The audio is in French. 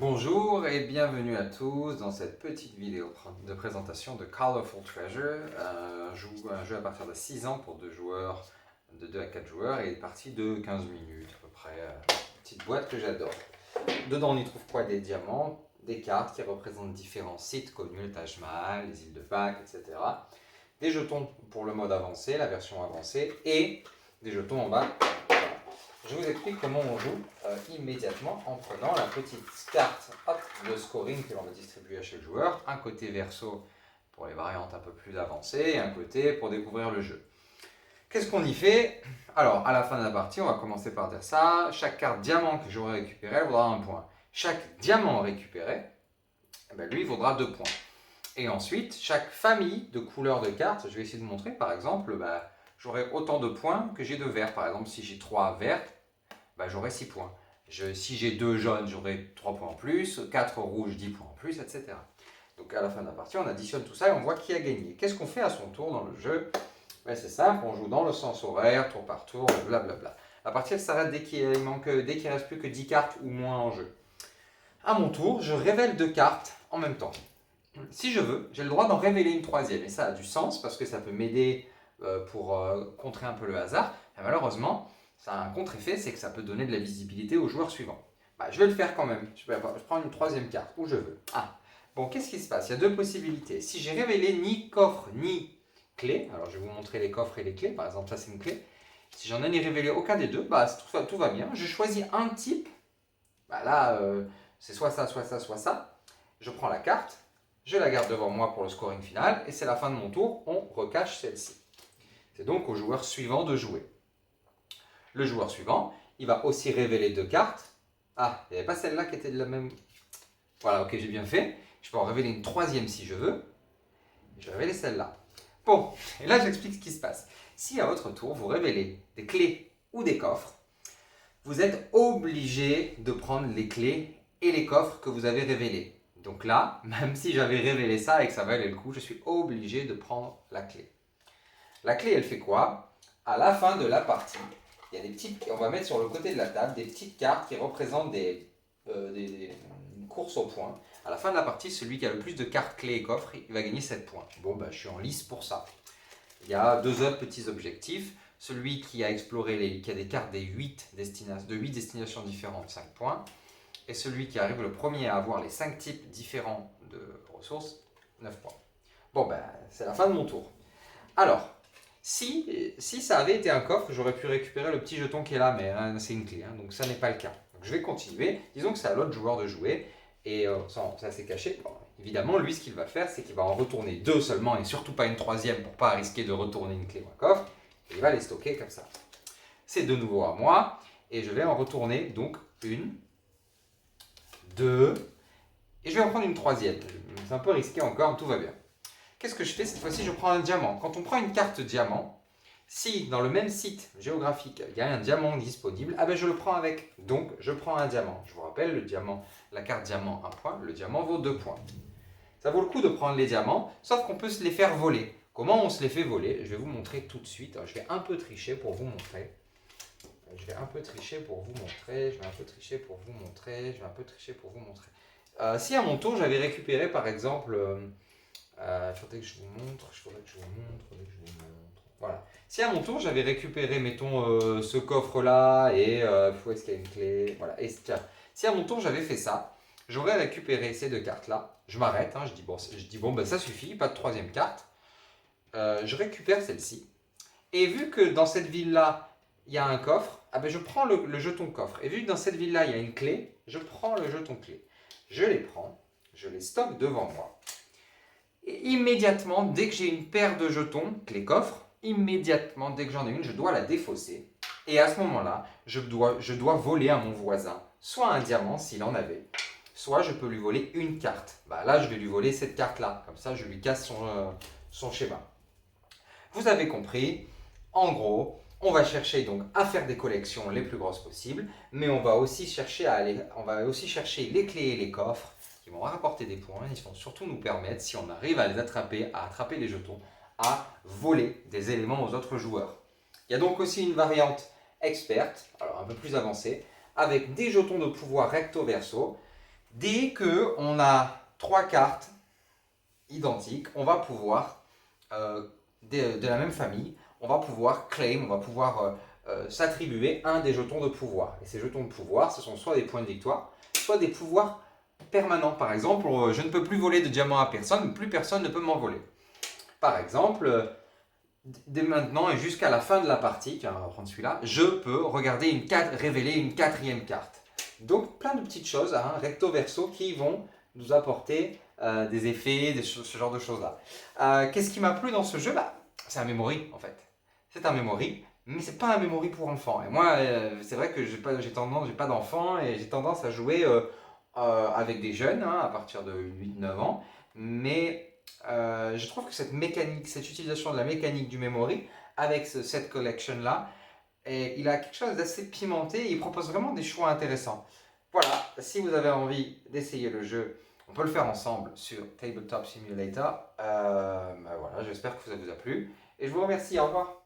Bonjour et bienvenue à tous dans cette petite vidéo de présentation de Colorful Treasure, un jeu à partir de 6 ans pour 2 joueurs, de 2 à 4 joueurs et une partie de 15 minutes à peu près, une petite boîte que j'adore. Dedans on y trouve quoi? Des diamants, des cartes qui représentent différents sites connus, le Taj Mahal, les îles de Pâques, etc. Des jetons pour le mode avancé, la version avancée, et des jetons en bas. Je vous explique comment on joue immédiatement en prenant la petite carte de scoring que l'on va distribuer à chaque joueur. Un côté verso pour les variantes un peu plus avancées et un côté pour découvrir le jeu. Qu'est-ce qu'on y fait? Alors, à la fin de la partie, on va commencer par dire ça. Chaque carte diamant que j'aurai récupérée vaudra un point. Chaque diamant récupéré, lui, vaudra 2 points. Et ensuite, chaque famille de couleurs de cartes, je vais essayer de vous montrer, par exemple, j'aurai autant de points que j'ai de verts. Par exemple, si j'ai 3 verts, j'aurai 6 points. Si j'ai 2 jaunes, j'aurai 3 points en plus, 4 rouges, 10 points en plus, etc. Donc à la fin de la partie, on additionne tout ça et on voit qui a gagné. Qu'est-ce qu'on fait à son tour dans le jeu? C'est simple, on joue dans le sens horaire, tour par tour, blablabla. La partie elle s'arrête dès qu'il ne reste plus que 10 cartes ou moins en jeu. À mon tour, je révèle 2 cartes en même temps. Si je veux, j'ai le droit d'en révéler une troisième. Et ça a du sens parce que ça peut m'aider pour contrer un peu le hasard. Et malheureusement, ça a un contre-effet, c'est que ça peut donner de la visibilité aux joueurs suivants. Je vais le faire quand même. Je prends une troisième carte, où je veux. Bon, qu'est-ce qui se passe? Il y a deux possibilités. Si j'ai révélé ni coffre ni clé, alors je vais vous montrer les coffres et les clés, par exemple ça c'est une clé. Si j'en ai révélé aucun des deux, tout va bien. Je choisis un type, c'est soit ça, soit ça, soit ça. Je prends la carte, je la garde devant moi pour le scoring final, et c'est la fin de mon tour, on recache celle-ci. C'est donc au joueur suivant de jouer. Le joueur suivant, il va aussi révéler 2 cartes. Ah, il n'y avait pas celle-là qui était de la même... Voilà, ok, j'ai bien fait. Je peux en révéler une troisième si je veux. Je vais révéler celle-là. Bon, et là j'explique ce qui se passe. Si à votre tour, vous révélez des clés ou des coffres, vous êtes obligé de prendre les clés et les coffres que vous avez révélés. Donc là, même si j'avais révélé ça et que ça valait le coup, je suis obligé de prendre la clé. La clé, elle fait quoi? À la fin de la partie, il y a des petites, on va mettre sur le côté de la table des petites cartes qui représentent une course au point. À la fin de la partie, celui qui a le plus de cartes clés et coffres, il va gagner 7 points. Bon, je suis en lice pour ça. Il y a 2 autres petits objectifs. Celui qui a exploré, qui a des cartes de 8 destinations différentes, 5 points. Et celui qui arrive le premier à avoir les 5 types différents de ressources, 9 points. Bon, c'est la fin de mon tour. Alors, si ça avait été un coffre, j'aurais pu récupérer le petit jeton qui est là, mais c'est une clé, donc ça n'est pas le cas. Donc je vais continuer. Disons que c'est à l'autre joueur de jouer, et ça c'est caché. Bon, évidemment, lui, ce qu'il va faire, c'est qu'il va en retourner 2 seulement, et surtout pas une troisième pour pas risquer de retourner une clé ou un coffre. Et il va les stocker comme ça. C'est de nouveau à moi, et je vais en retourner donc une, 2, et je vais en prendre une troisième. C'est un peu risqué encore, tout va bien. Qu'est-ce que je fais cette fois-ci? Je prends un diamant. Quand on prend une carte diamant, si dans le même site géographique il y a un diamant disponible, je le prends avec. Donc je prends un diamant. Je vous rappelle, le diamant, la carte diamant 1 point, le diamant vaut 2 points. Ça vaut le coup de prendre les diamants, sauf qu'on peut se les faire voler. Comment on se les fait voler? Je vais vous montrer tout de suite. Alors, je vais un peu tricher pour vous montrer. Si à mon tour j'avais récupéré par exemple... il faudrait que je vous montre. Voilà. Si à mon tour j'avais récupéré, mettons, ce coffre-là et où est-ce qu'il y a une clé? Voilà. Et tiens, si à mon tour j'avais fait ça, j'aurais récupéré ces 2 cartes-là. Je m'arrête, je dis bon, ça suffit, pas de troisième carte. Je récupère celle-ci. Et vu que dans cette ville-là, il y a un coffre, je prends le jeton coffre. Et vu que dans cette ville-là, il y a une clé, je prends le jeton clé. Je les prends, je les stocke devant moi. Et immédiatement, dès que j'ai une paire de jetons, clé coffre, immédiatement, dès que j'en ai une, je dois la défausser. Et à ce moment-là, je dois voler à mon voisin, soit un diamant s'il en avait, soit je peux lui voler une carte. Là, je vais lui voler cette carte-là, comme ça je lui casse son schéma. Vous avez compris, en gros, on va chercher donc à faire des collections les plus grosses possibles, mais on va aussi chercher les clés et les coffres qui vont rapporter des points. Ils vont surtout nous permettre, si on arrive à les attraper, à attraper les jetons, à voler des éléments aux autres joueurs. Il y a donc aussi une variante experte, alors un peu plus avancée, avec des jetons de pouvoir recto verso, Dès qu'on a 3 cartes identiques, on va pouvoir, de la même famille, on va pouvoir claim, on va pouvoir s'attribuer un des jetons de pouvoir. Et ces jetons de pouvoir, ce sont soit des points de victoire, soit des pouvoirs permanents. Par exemple, je ne peux plus voler de diamants à personne, plus personne ne peut m'en voler. Par exemple, dès maintenant et jusqu'à la fin de la partie, car on va prendre celui-là, je peux regarder révéler une 4e carte. Donc plein de petites choses, hein, recto verso, qui vont nous apporter des effets, ce genre de choses-là. Qu'est-ce qui m'a plu dans ce jeu? C'est un memory en fait. C'est un memory, mais c'est pas un memory pour enfants. Et moi, c'est vrai que j'ai pas d'enfants et j'ai tendance à jouer avec des jeunes, hein, à partir de 8-9 ans. Mais je trouve que cette mécanique, cette utilisation de la mécanique du memory avec ce set collection là, et il a quelque chose d'assez pimenté et il propose vraiment des choix intéressants. Voilà, si vous avez envie d'essayer le jeu, on peut le faire ensemble sur Tabletop Simulator. Voilà, j'espère que ça vous a plu et je vous remercie, au revoir.